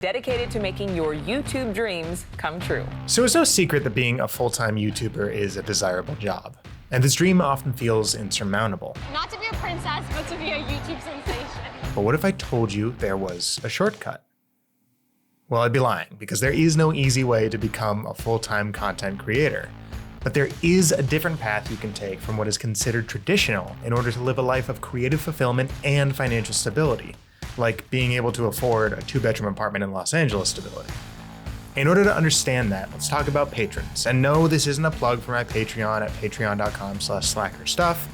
dedicated to making your YouTube dreams come true. So it's no secret that being a full-time YouTuber is a desirable job, and this dream often feels insurmountable. Not to be a princess, but to be a YouTube sensation. But what if I told you there was a shortcut? Well, I'd be lying, because there is no easy way to become a full-time content creator. But there is a different path you can take from what is considered traditional in order to live a life of creative fulfillment and financial stability, like being able to afford a 2-bedroom apartment in Los Angeles stability. In order to understand that, let's talk about patrons. And no, this isn't a plug for my Patreon at patreon.com/slackerstuff.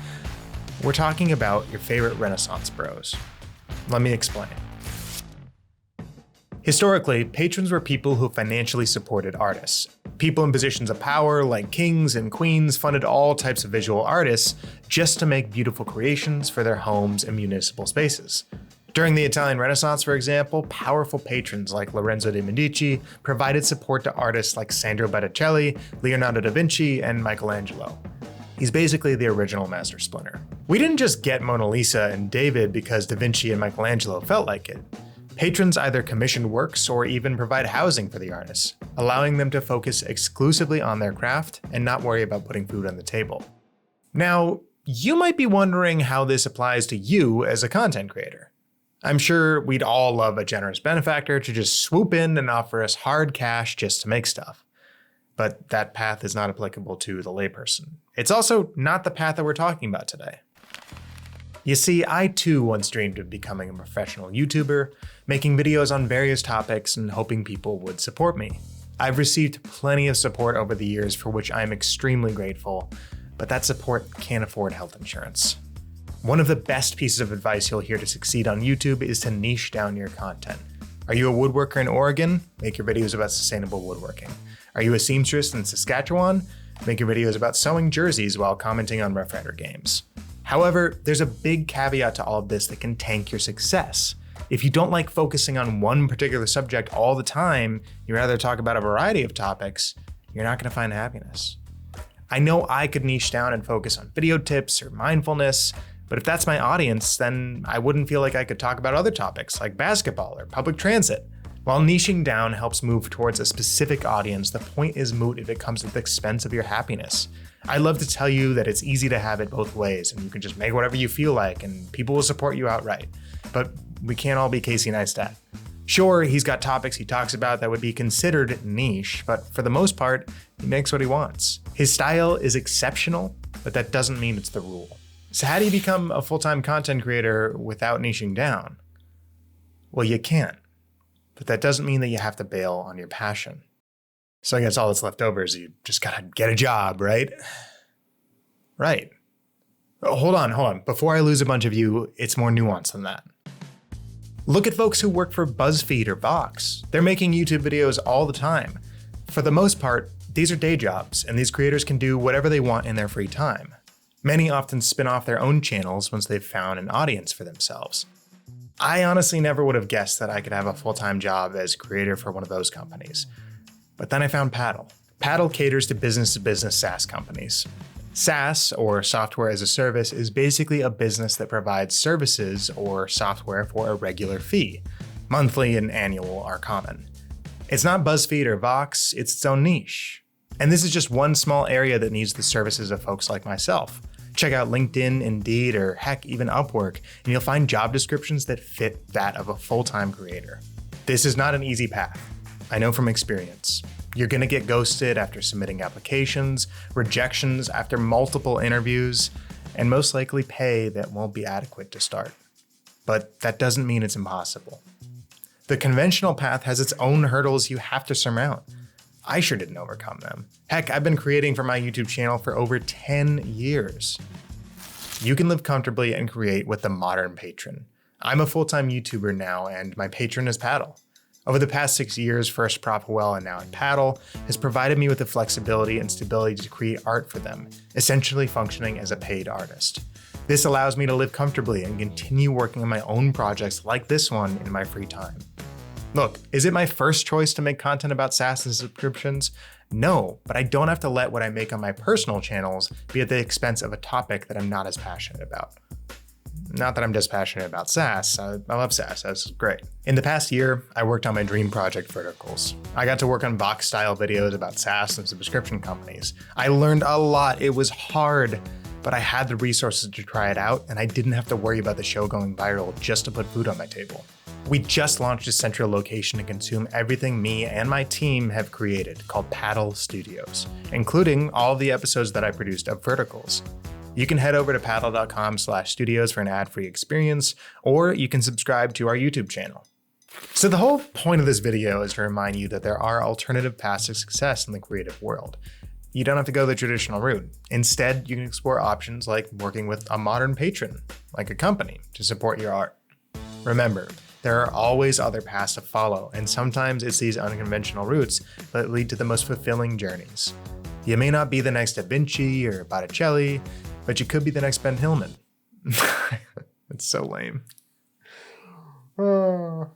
We're talking about your favorite Renaissance bros. Let me explain. Historically, patrons were people who financially supported artists. People in positions of power, like kings and queens, funded all types of visual artists just to make beautiful creations for their homes and municipal spaces. During the Italian Renaissance, for example, powerful patrons like Lorenzo de' Medici provided support to artists like Sandro Botticelli, Leonardo da Vinci, and Michelangelo. He's basically the original Master Splinter. We didn't just get Mona Lisa and David because da Vinci and Michelangelo felt like it. Patrons either commissioned works or even provide housing for the artists, allowing them to focus exclusively on their craft and not worry about putting food on the table. Now, you might be wondering how this applies to you as a content creator. I'm sure we'd all love a generous benefactor to just swoop in and offer us hard cash just to make stuff. But that path is not applicable to the layperson. It's also not the path that we're talking about today. You see, I too once dreamed of becoming a professional YouTuber, making videos on various topics and hoping people would support me. I've received plenty of support over the years for which I am extremely grateful, but that support can't afford health insurance. One of the best pieces of advice you'll hear to succeed on YouTube is to niche down your content. Are you a woodworker in Oregon? Make your videos about sustainable woodworking. Are you a seamstress in Saskatchewan? Make your videos about sewing jerseys while commenting on Rough Rider games. However, there's a big caveat to all of this that can tank your success. If you don't like focusing on one particular subject all the time, you rather talk about a variety of topics, you're not going to find happiness. I know I could niche down and focus on video tips or mindfulness, but if that's my audience, then I wouldn't feel like I could talk about other topics like basketball or public transit. While niching down helps move towards a specific audience, the point is moot if it comes at the expense of your happiness. I love to tell you that it's easy to have it both ways and you can just make whatever you feel like and people will support you outright. But we can't all be Casey Neistat. Sure, he's got topics he talks about that would be considered niche, but for the most part, he makes what he wants. His style is exceptional, but that doesn't mean it's the rule. So how do you become a full-time content creator without niching down? Well, you can, but that doesn't mean that you have to bail on your passion. So I guess all that's left over is you just gotta get a job, right? Right. Hold on. Before I lose a bunch of you, it's more nuanced than that. Look at folks who work for BuzzFeed or Vox. They're making YouTube videos all the time. For the most part, these are day jobs, and these creators can do whatever they want in their free time. Many often spin off their own channels once they've found an audience for themselves. I honestly never would have guessed that I could have a full-time job as creator for one of those companies. But then I found Paddle. Paddle caters to business-to-business SaaS companies. SaaS, or software as a service, is basically a business that provides services or software for a regular fee. Monthly and annual are common. It's not BuzzFeed or Vox, it's its own niche. And this is just one small area that needs the services of folks like myself. Check out LinkedIn, Indeed, or heck, even Upwork, and you'll find job descriptions that fit that of a full-time creator. This is not an easy path. I know from experience. You're gonna get ghosted after submitting applications, rejections after multiple interviews, and most likely pay that won't be adequate to start. But that doesn't mean it's impossible. The conventional path has its own hurdles you have to surmount. I sure didn't overcome them. Heck, I've been creating for my YouTube channel for over 10 years. You can live comfortably and create with the Modern Patron. I'm a full-time YouTuber now, and my patron is Paddle. Over the past 6 years, first Propwell and now at Paddle, has provided me with the flexibility and stability to create art for them, essentially functioning as a paid artist. This allows me to live comfortably and continue working on my own projects like this one in my free time. Look, is it my first choice to make content about SaaS and subscriptions? No, but I don't have to let what I make on my personal channels be at the expense of a topic that I'm not as passionate about. Not that I'm just passionate about SaaS. I love SaaS. That's great. In the past year, I worked on my dream project, Verticals. I got to work on Vox-style videos about SaaS and subscription companies. I learned a lot. It was hard, but I had the resources to try it out, and I didn't have to worry about the show going viral just to put food on my table. We just launched a central location to consume everything me and my team have created called Paddle Studios, including all the episodes that I produced of Verticals. You can head over to paddle.com/studios for an ad-free experience, or you can subscribe to our YouTube channel. So the whole point of this video is to remind you that there are alternative paths to success in the creative world. You don't have to go the traditional route. Instead, you can explore options like working with a modern patron, like a company, to support your art. Remember, there are always other paths to follow, and sometimes it's these unconventional routes that lead to the most fulfilling journeys. You may not be the next Da Vinci or Botticelli, but you could be the next Ben Hillman. It's so lame.